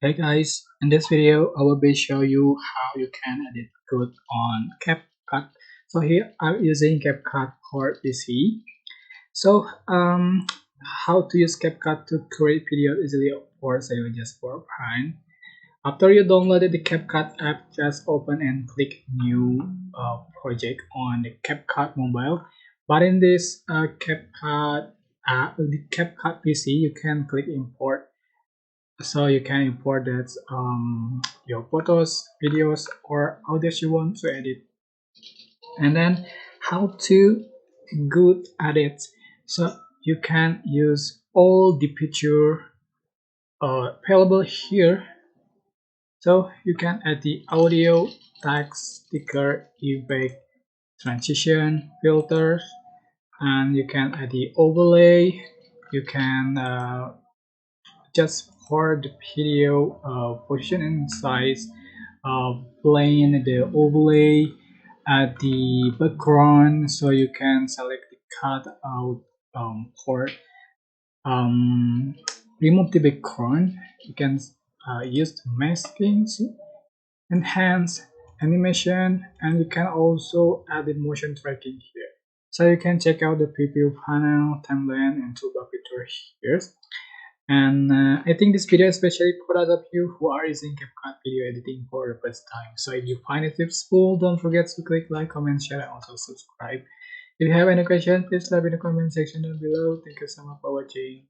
Hey guys, in this video I will be show you how you can edit code on CapCut. So here I'm using CapCut for PC. So how to use CapCut to create video easily or say just for fun. After you downloaded the CapCut app, just open and click new project on the CapCut mobile. But in this CapCut the CapCut PC, you can click import, so you can import that your photos, videos, or audios you want to edit. And then how to good at it, so you can use all the picture available here. So you can add the audio, text, sticker, effect, transition, filters, and you can add the overlay. You can just for the video position and size, plane the overlay at the background, so you can select the cut out for um, remove the background. You can use masking, enhance animation, and you can also add the motion tracking here. So you can check out the preview panel, timeline, and toolbar feature here. And I think this video is especially for those of you who are using CapCut video editing for the first time. So if you find it useful, don't forget to click like, comment, share, and also subscribe. If you have any questions, please leave in the comment section down below. Thank you so much for watching.